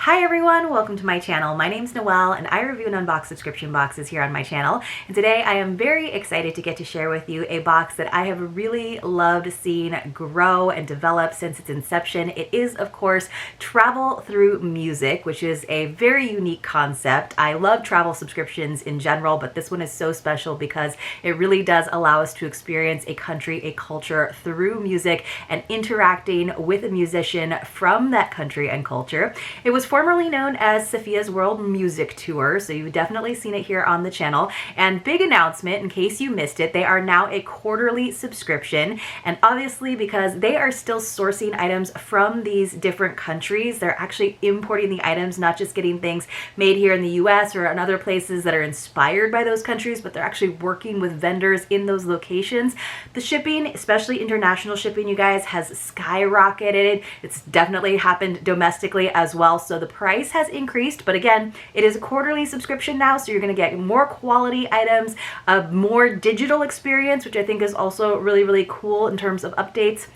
Hi everyone, welcome to my channel. My name's Noelle and I review and unbox subscription boxes here on my channel. And today I am very excited to get to share with you a box that I have really loved seeing grow and develop since its inception. It is, of course, travel through music, which is a very unique concept. I love travel subscriptions in general, but this one is so special because it really does allow us to experience a country, a culture through music and interacting with a musician from that country and culture. It was formerly known as Safiya's World Music Tour, so you've definitely seen it here on the channel. And big announcement, in case you missed it, they are now a quarterly subscription. And obviously, because they are still sourcing items from these different countries, they're actually importing the items, not just getting things made here in the US or in other places that are inspired by those countries, but they're actually working with vendors in those locations. The shipping, especially international shipping, you guys, has skyrocketed. It's definitely happened domestically as well. So the price has increased, but again, it is a quarterly subscription now, so you're going to get more quality items, a more digital experience, which I think is also really, really cool in terms of updates.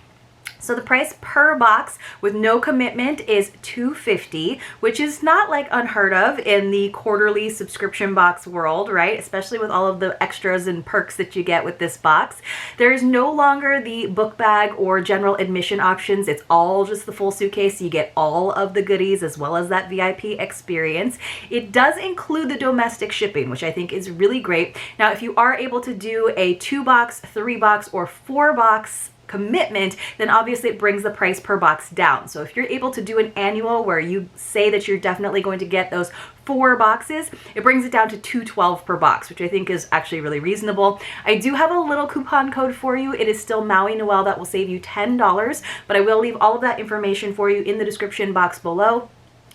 So the price per box with no commitment is $2.50, which is not like unheard of in the quarterly subscription box world, right? Especially with all of the extras and perks that you get with this box. There is no longer the book bag or general admission options. It's all just the full suitcase. So you get all of the goodies as well as that VIP experience. It does include the domestic shipping, which I think is really great. Now, if you are able to do a 2-box, 3-box, or 4-box commitment, then obviously it brings the price per box down. So if you're able to do an annual where you say that you're definitely going to get those 4 boxes, it brings it down to $2.12 per box, which I think is actually really reasonable. I do have a little coupon code for you. It is still mauinoel that will save you $10, but I will leave all of that information for you in the description box below.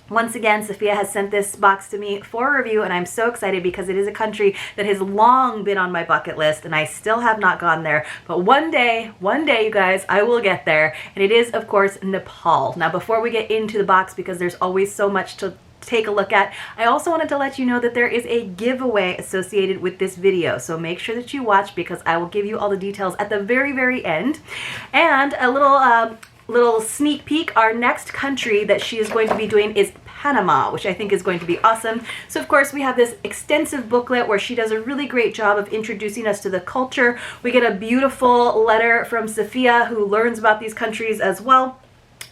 Once again, Safiya has sent this box to me for review, and I'm so excited because it is a country that has long been on my bucket list, and I still have not gone there. But one day, you guys, I will get there, and it is, of course, Nepal. Now, before we get into the box, because there's always so much to take a look at, I also wanted to let you know that there is a giveaway associated with this video, so make sure that you watch because I will give you all the details at the very, very end. And a little sneak peek, our next country that she is going to be doing is Panama, which I think is going to be awesome. So of course we have this extensive booklet where she does a really great job of introducing us to the culture. We get a beautiful letter from Safiya who learns about these countries as well.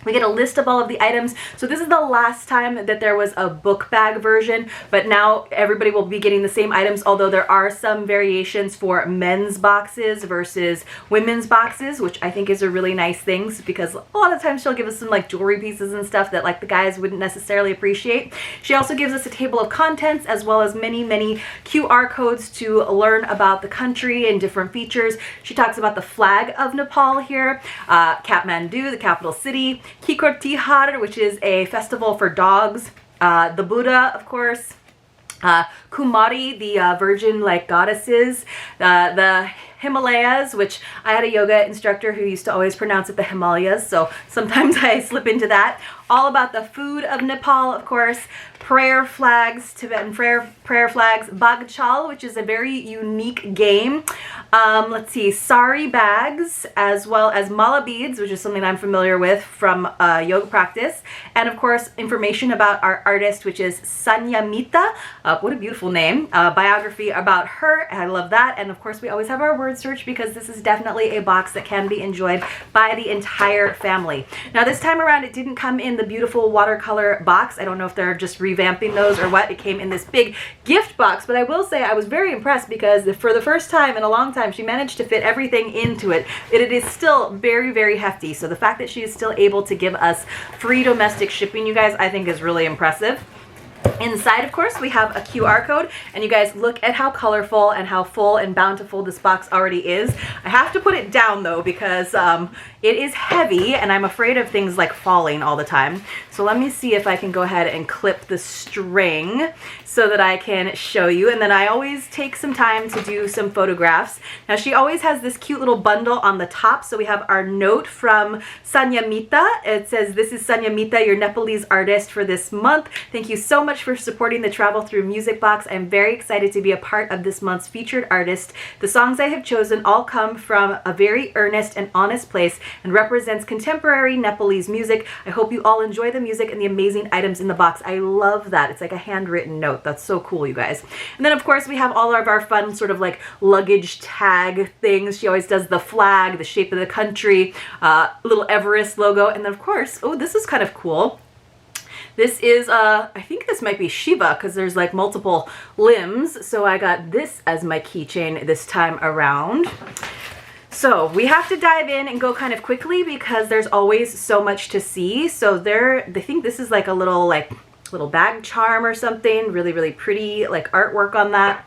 We get a list of all of the items. So this is the last time that there was a book bag version, but now everybody will be getting the same items, although there are some variations for men's boxes versus women's boxes, which I think is a really nice thing because a lot of times she'll give us some like jewelry pieces and stuff that like the guys wouldn't necessarily appreciate. She also gives us a table of contents as well as many, many QR codes to learn about the country and different features. She talks about the flag of Nepal here, Kathmandu, the capital city, Kikor Tihar, which is a festival for dogs, the Buddha, of course, Kumari, the virgin like goddesses, the Himalayas, which I had a yoga instructor who used to always pronounce it the Himalayas, so sometimes I slip into that. All about the food of Nepal, of course, prayer flags, Tibetan prayer flags, Bagchal, which is a very unique game. Let's see, sari bags, as well as mala beads, which is something I'm familiar with from yoga practice. And of course, information about our artist, which is Sanyamita. What a beautiful name. Biography about her. I love that. And of course, we always have our word search because this is definitely a box that can be enjoyed by the entire family. Now, this time around, it didn't come in the beautiful watercolor box. I don't know if they're just revamping those or what. It came in this big gift box, but I will say I was very impressed because for the first time in a long time, she managed to fit everything into it. It is still very, very hefty. So the fact that she is still able to give us free domestic shipping, you guys, I think is really impressive. Inside, of course, we have a QR code, and you guys look at how colorful and how full and bountiful this box already is. I have to put it down though because it is heavy and I'm afraid of things like falling all the time. So let me see if I can go ahead and clip the string so that I can show you. And then I always take some time to do some photographs. Now she always has this cute little bundle on the top. So we have our note from Sanyamita. It says, "This is Sanyamita, your Nepalese artist for this month. Thank you so much for supporting the Travel Through Music box. I'm very excited to be a part of this month's featured artist. The songs I have chosen all come from a very earnest and honest place and represents contemporary Nepalese music. I hope you all enjoy the music and the amazing items in the box. I love that. It's like a handwritten note. That's so cool, you guys. And then of course we have all of our fun sort of like luggage tag things. She always does the flag, the shape of the country, little Everest logo, and then of course, oh, this is kind of cool. This is, I think this might be Shiva because there's like multiple limbs. So I got this as my keychain this time around. So we have to dive in and go kind of quickly because there's always so much to see. So they think this is like a little bag charm or something. Really, really pretty like artwork on that.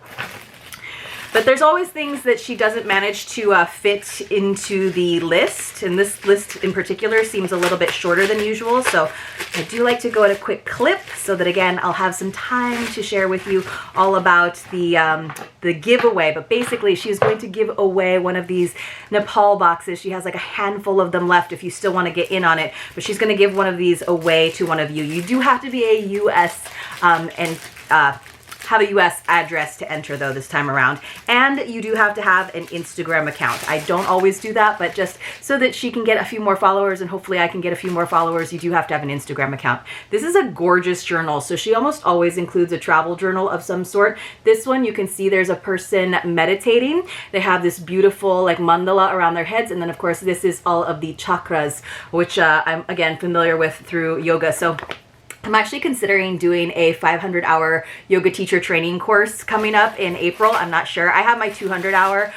But there's always things that she doesn't manage to fit into the list, and this list in particular seems a little bit shorter than usual, so I do like to go at a quick clip so that again I'll have some time to share with you all about the giveaway. But basically she's going to give away one of these Nepal boxes. She has like a handful of them left if you still want to get in on it, but she's going to give one of these away to one of you. You do have to be a US have a US address to enter though this time around, and you do have to have an Instagram account. I don't always do that, but just so that she can get a few more followers and hopefully I can get a few more followers, you do have to have an Instagram account. This is a gorgeous journal, so she almost always includes a travel journal of some sort. This one you can see there's a person meditating. They have this beautiful like mandala around their heads, and then of course this is all of the chakras, which I'm again familiar with through yoga. So I'm actually considering doing a 500-hour yoga teacher training course coming up in April. I'm not sure. I have my 200-hour,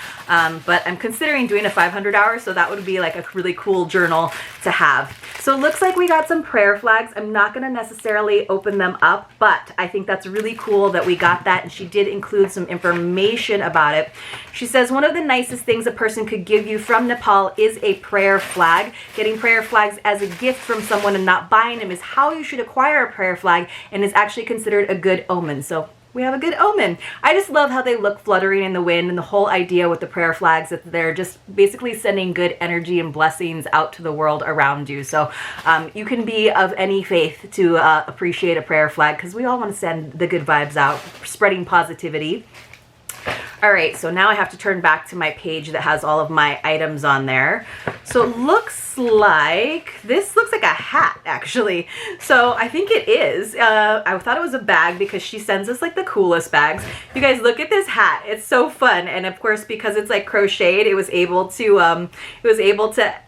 but I'm considering doing a 500-hour, so that would be like a really cool journal to have. So it looks like we got some prayer flags. I'm not going to necessarily open them up, but I think that's really cool that we got that, and she did include some information about it. She says one of the nicest things a person could give you from Nepal is a prayer flag. Getting prayer flags as a gift from someone and not buying them is how you should acquire a prayer flag and is actually considered a good omen. So we have a good omen. I just love how they look fluttering in the wind, and the whole idea with the prayer flags that they're just basically sending good energy and blessings out to the world around you. So you can be of any faith to appreciate a prayer flag because we all want to send the good vibes out, spreading positivity. All right, so now I have to turn back to my page that has all of my items on there. So it looks like, this looks like a hat actually. So I think it is. I thought it was a bag because she sends us like the coolest bags. You guys look at this hat. It's so fun. And of course, because it's like crocheted, it was able to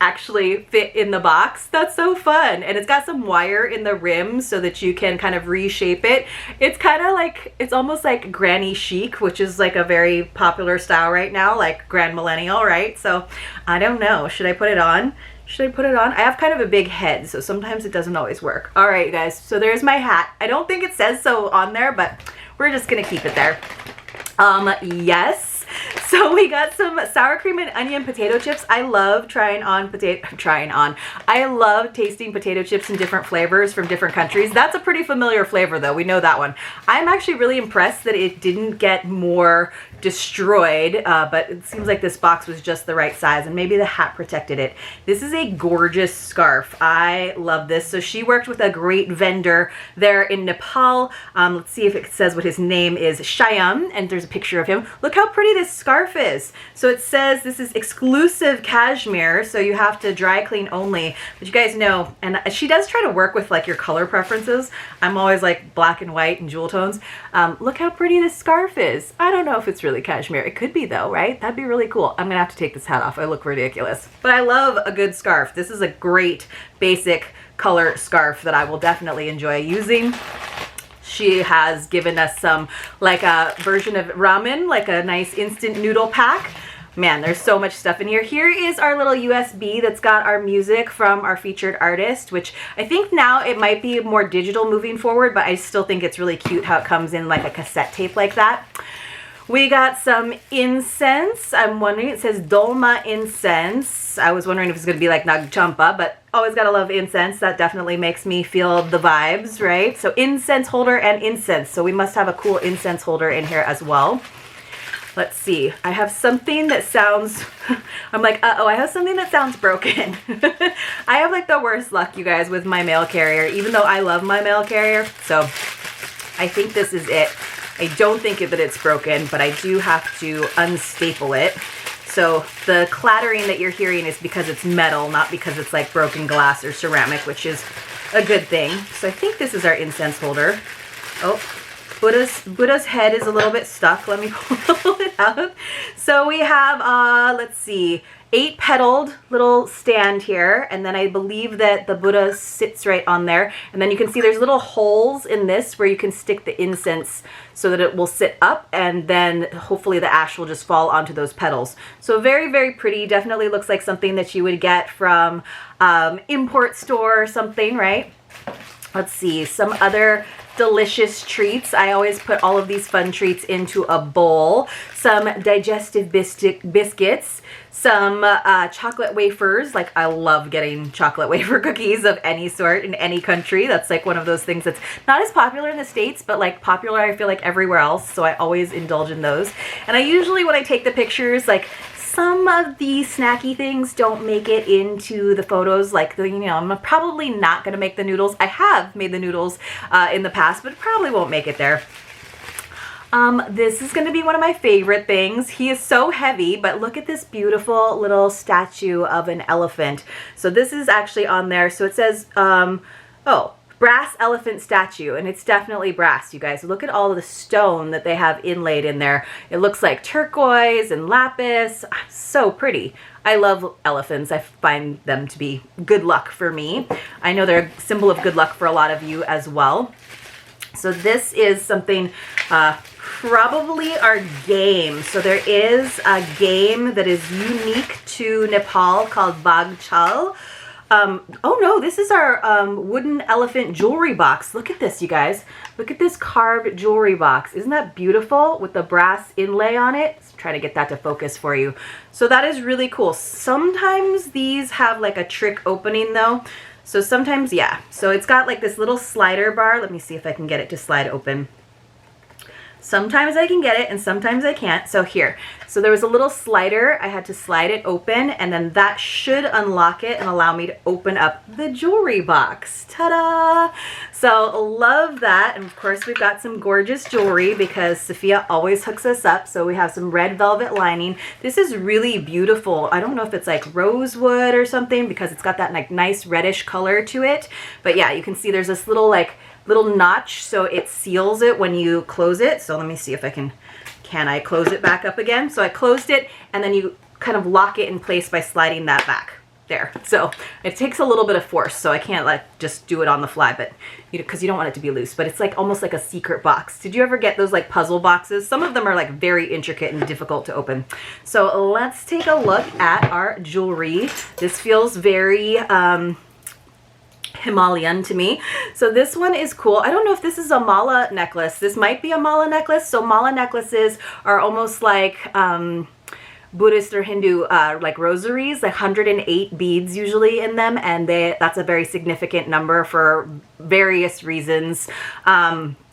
actually fit in the box. That's so fun. And it's got some wire in the rim so that you can kind of reshape it. It's kind of like, it's almost like granny chic, which is like a very popular style right now, like grand millennial, right? So I don't know, should I put it on? Should I put it on? I have kind of a big head, so sometimes it doesn't always work. All right, guys, so there's my hat. I don't think it says so on there, but we're just gonna keep it there. Yes. So we got some sour cream and onion potato chips. I love I love tasting potato chips in different flavors from different countries. That's a pretty familiar flavor though. We know that one. I'm actually really impressed that it didn't get more destroyed, but it seems like this box was just the right size, and maybe the hat protected it. This is a gorgeous scarf. I love this. So she worked with a great vendor there in Nepal. Let's see if it says what his name is. Shyam, and there's a picture of him. Look how pretty this scarf is. So it says this is exclusive cashmere, so you have to dry clean only. But you guys know, and she does try to work with like your color preferences. I'm always like black and white and jewel tones. Look how pretty this scarf is. I don't know if it's really cashmere. It could be though, right? That'd be really cool. I'm gonna have to take this hat off. I look ridiculous. But I love a good scarf. This is a great basic color scarf that I will definitely enjoy using. She has given us some, like a version of ramen, like a nice instant noodle pack. Man, there's so much stuff in here. Here is our little USB that's got our music from our featured artist, which I think now it might be more digital moving forward, but I still think it's really cute how it comes in like a cassette tape like that. We got some incense. I'm wondering, it says Dolma incense. I was wondering if it's going to be like Nagchampa, but always got to love incense. That definitely makes me feel the vibes, right? So incense holder and incense. So we must have a cool incense holder in here as well. Let's see. I have something that sounds, I'm like, uh-oh, I have something that sounds broken. I have like the worst luck, you guys, with my mail carrier, even though I love my mail carrier. So I think this is it. I don't think that it's broken, but I do have to unstaple it. So the clattering that you're hearing is because it's metal, not because it's like broken glass or ceramic, which is a good thing. So I think this is our incense holder. Oh, Buddha's head is a little bit stuck. Let me pull it out. So we have, let's see, 8-petaled little stand here, and then I believe that the Buddha sits right on there, and then you can see there's little holes in this where you can stick the incense so that it will sit up, and then hopefully the ash will just fall onto those petals. So very, very pretty. Definitely looks like something that you would get from import store or something, right? Let's see, some other delicious treats. I always put all of these fun treats into a bowl. Some digestive biscuits, some chocolate wafers. Like, I love getting chocolate wafer cookies of any sort in any country. That's like one of those things that's not as popular in the States, but like popular, I feel like, everywhere else. So I always indulge in those. And I usually, when I take the pictures, like, some of the snacky things don't make it into the photos. Like, you know, I'm probably not going to make the noodles. I have made the noodles in the past, but probably won't make it there. This is going to be one of my favorite things. He is so heavy, but look at this beautiful little statue of an elephant. So this is actually on there. So it says, oh, brass elephant statue, and it's definitely brass, you guys. Look at all of the stone that they have inlaid in there. It looks like turquoise and lapis. So pretty. I love elephants. I find them to be good luck for me. I know they're a symbol of good luck for a lot of you as well. So this is something, probably our game. So there is a game that is unique to Nepal called Bag Chal. Oh no, this is our wooden elephant jewelry box. Look at this, you guys. Look at this carved jewelry box. Isn't that beautiful with the brass inlay on it? Let's try to get that to focus for you. So that is really cool. Sometimes these have like a trick opening though. So sometimes, yeah. So it's got like this little slider bar. Let me see if I can get it to slide open. Sometimes I can get it and sometimes I can't. So here, so there was a little slider. I had to slide it open, and then that should unlock it and allow me to open up the jewelry box. Ta-da! So love that. And of course we've got some gorgeous jewelry because Safiya always hooks us up. So we have some red velvet lining. This is really beautiful. I don't know if it's like rosewood or something because it's got that like nice reddish color to it. But yeah, you can see there's this little like little notch, so it seals it when you close it. So let me see if I can I close it back up again? So I closed it, and then you kind of lock it in place by sliding that back there. So it takes a little bit of force, so I can't like just do it on the fly, but because you don't want it to be loose. But it's like almost like a secret box. Did you ever get those like puzzle boxes? Some of them are like very intricate and difficult to open. So let's take a look at our jewelry. This feels very Himalayan to me. So this one is cool. I don't know if this is a mala necklace. This might be a mala necklace. So mala necklaces are almost like Buddhist or Hindu like rosaries, like 108 beads usually in them, and that's a very significant number for various reasons.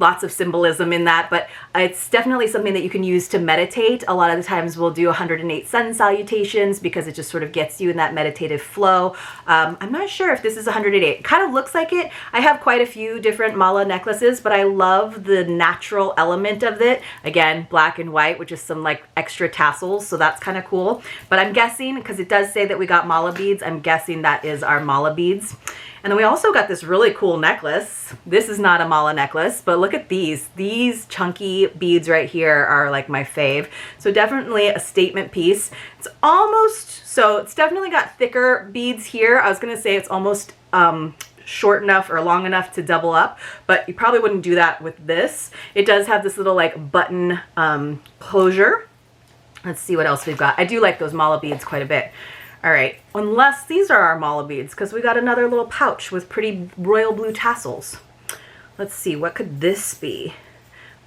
Lots of symbolism in that, but it's definitely something that you can use to meditate. A lot of the times we'll do 108 sun salutations because it just sort of gets you in that meditative flow. I'm not sure if this is 108. It kind of looks like it. I have quite a few different mala necklaces, but I love the natural element of it. Again, black and white, which is some like extra tassels, so that's kind of cool. But I'm guessing, because it does say that we got mala beads, I'm guessing that is our mala beads. And then we also got this really cool necklace. This is not a mala necklace, but look at these. These chunky beads right here are like my fave. So definitely a statement piece. It's almost, so it's definitely got thicker beads here. I was gonna say it's almost short enough or long enough to double up, but you probably wouldn't do that with this. It does have this little like button closure. Let's see what else we've got. I do like those mala beads quite a bit. All right, unless these are our mala beads, because we got another little pouch with pretty royal blue tassels. Let's see, what could this be?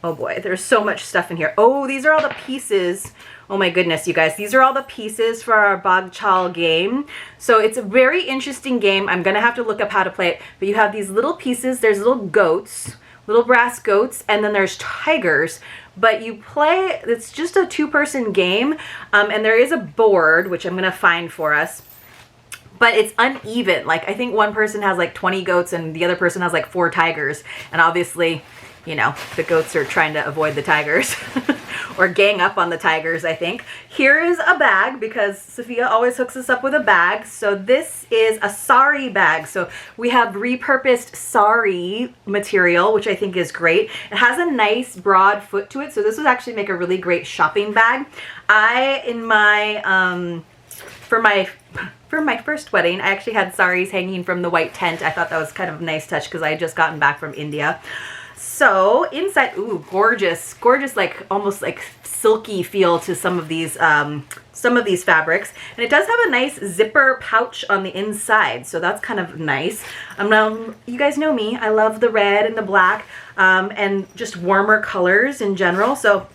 Oh boy, there's so much stuff in here. Oh, these are all the pieces. Oh my goodness, you guys, these are all the pieces for our Bag Chal game. So it's a very interesting game. I'm gonna have to look up how to play it, but you have these little pieces. There's little goats, little brass goats, and then there's tigers. But you play, it's just a two-person game, and there is a board, which I'm gonna find for us, but it's uneven. Like, I think one person has like 20 goats and the other person has like 4 tigers, and obviously, you know, the goats are trying to avoid the tigers or gang up on the tigers, I think. Here is a bag, because Safiya always hooks us up with a bag. So this is a sari bag. So we have repurposed sari material, which I think is great. It has a nice broad foot to it. So this would actually make a really great shopping bag. For my first wedding, I actually had saris hanging from the white tent. I thought that was kind of a nice touch because I had just gotten back from India. So inside, ooh, gorgeous, gorgeous, like almost like silky feel to some of these fabrics. And it does have a nice zipper pouch on the inside, so that's kind of nice. You guys know me, I love the red and the black, and just warmer colors in general. So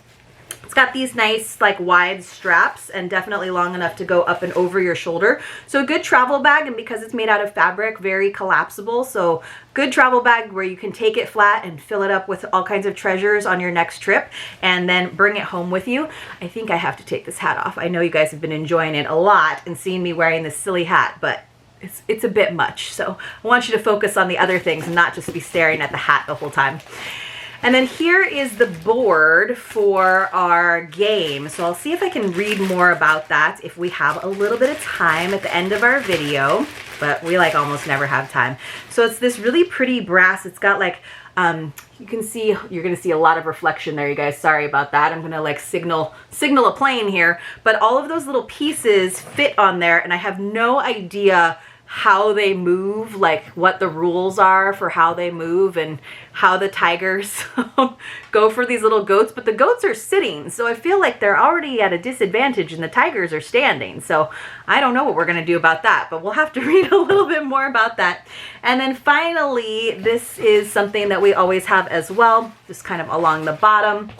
it's got these nice like wide straps and definitely long enough to go up and over your shoulder. So a good travel bag, and because it's made out of fabric, very collapsible. So good travel bag where you can take it flat and fill it up with all kinds of treasures on your next trip and then bring it home with you. I think I have to take this hat off. I know you guys have been enjoying it a lot and seeing me wearing this silly hat, but it's a bit much. So I want you to focus on the other things and not just be staring at the hat the whole time. And then here is the board for our game. So I'll see if I can read more about that if we have a little bit of time at the end of our video, but we like almost never have time. So it's this really pretty brass. It's got like, you can see, you're gonna see a lot of reflection there, you guys. Sorry about that. I'm gonna like signal a plane here, but all of those little pieces fit on there, and I have no idea how they move, like what the rules are for how they move and how the tigers go for these little goats. But the goats are sitting, so I feel like they're already at a disadvantage and the tigers are standing. So I don't know what we're gonna do about that, but we'll have to read a little bit more about that. And then finally, this is something that we always have as well, just kind of along the bottom,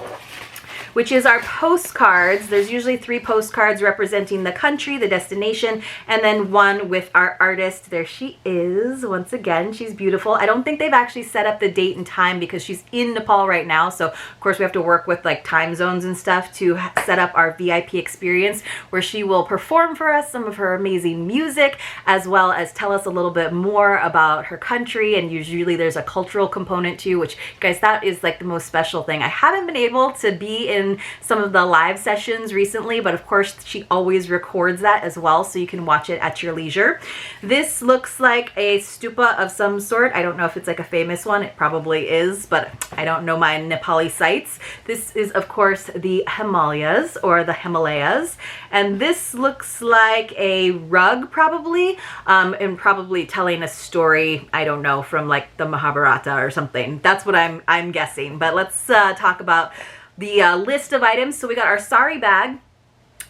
which is our postcards. There's usually 3 postcards representing the country, the destination, and then one with our artist. There she is, once again, she's beautiful. I don't think they've actually set up the date and time because she's in Nepal right now. So of course we have to work with like time zones and stuff to set up our VIP experience where she will perform for us some of her amazing music, as well as tell us a little bit more about her country. And usually there's a cultural component too, which, guys, that is like the most special thing. I haven't been able to be in some of the live sessions recently, but of course she always records that as well, so you can watch it at your leisure. This looks like a stupa of some sort. I don't know if it's like a famous one. It probably is, but I don't know my Nepali sites. This is of course the Himalayas, or the Himalayas, and this looks like a rug probably, and probably telling a story, I don't know, from like the Mahabharata or something. That's what I'm guessing. But let's talk about the list of items. So we got our sari bag,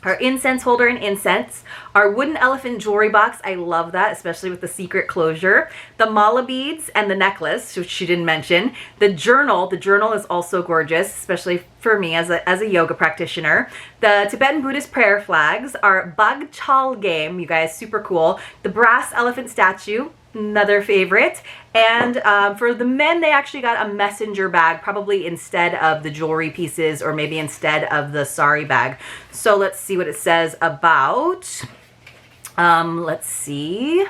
our incense holder and incense, our wooden elephant jewelry box. I love that, especially with the secret closure. The mala beads and the necklace, which she didn't mention. The journal is also gorgeous, especially for me as a yoga practitioner. The Tibetan Buddhist prayer flags, our bagchal game, you guys, super cool. The brass elephant statue, another favorite. And for the men, they actually got a messenger bag, probably instead of the jewelry pieces, or maybe instead of the sari bag. So let's see what it says about, let's see.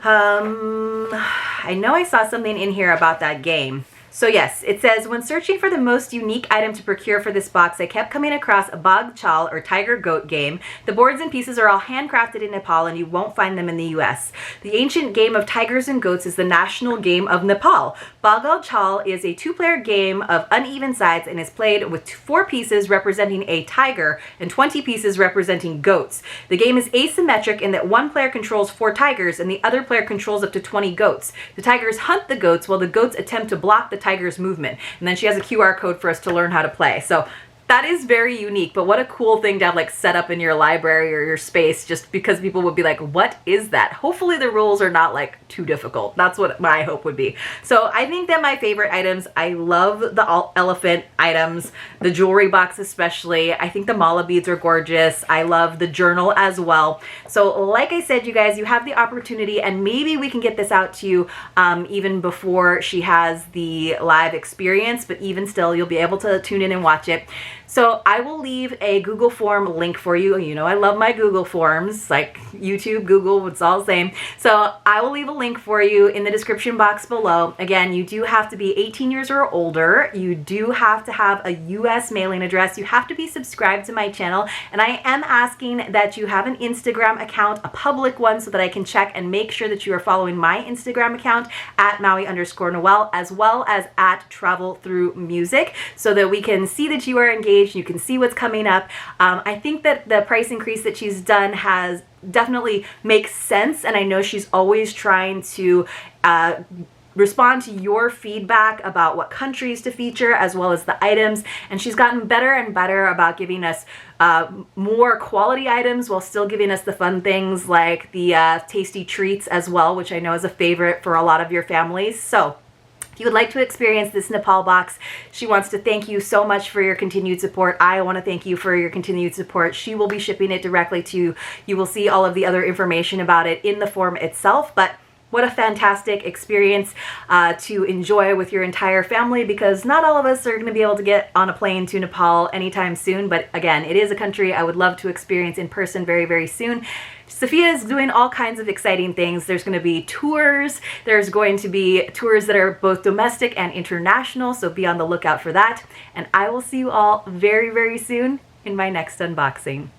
I know I saw something in here about that game. So yes, it says, when searching for the most unique item to procure for this box, I kept coming across a bagchal, or tiger goat game. The boards and pieces are all handcrafted in Nepal, and you won't find them in the US. The ancient game of tigers and goats is the national game of Nepal. Bagchal is a 2-player game of uneven sides and is played with 4 pieces representing a tiger and 20 pieces representing goats. The game is asymmetric in that one player controls 4 tigers and the other player controls up to 20 goats. The tigers hunt the goats while the goats attempt to block the tiger's movement. And then she has a QR code for us to learn how to play. So that is very unique, but what a cool thing to have like set up in your library or your space, just because people would be like, what is that? Hopefully the rules are not like too difficult. That's what my hope would be. So I think that my favorite items, I love the elephant items, the jewelry box especially. I think the mala beads are gorgeous. I love the journal as well. So like I said, you guys, you have the opportunity, and maybe we can get this out to you even before she has the live experience, but even still, you'll be able to tune in and watch it. So I will leave a Google form link for you. You know I love my Google forms, like YouTube, Google, it's all the same. So I will leave a link for you in the description box below. Again, you do have to be 18 years or older. You do have to have a US mailing address. You have to be subscribed to my channel. And I am asking that you have an Instagram account, a public one, so that I can check and make sure that you are following my Instagram account at Maui_Noel, as well as at Travel Through Music, so that we can see that you are engaged. You can see what's coming up. I think that the price increase that she's done has definitely makes sense, and I know she's always trying to respond to your feedback about what countries to feature as well as the items, and she's gotten better and better about giving us more quality items while still giving us the fun things like the tasty treats as well, which I know is a favorite for a lot of your families. So if you would like to experience this Nepal box, she wants to thank you so much for your continued support. I want to thank you for your continued support. She will be shipping it directly to you. You will see all of the other information about it in the form itself, but what a fantastic experience to enjoy with your entire family, because not all of us are going to be able to get on a plane to Nepal anytime soon. But again, it is a country I would love to experience in person very, very soon. Safiya is doing all kinds of exciting things. There's going to be tours. There's going to be tours that are both domestic and international, so be on the lookout for that. And I will see you all very, very soon in my next unboxing.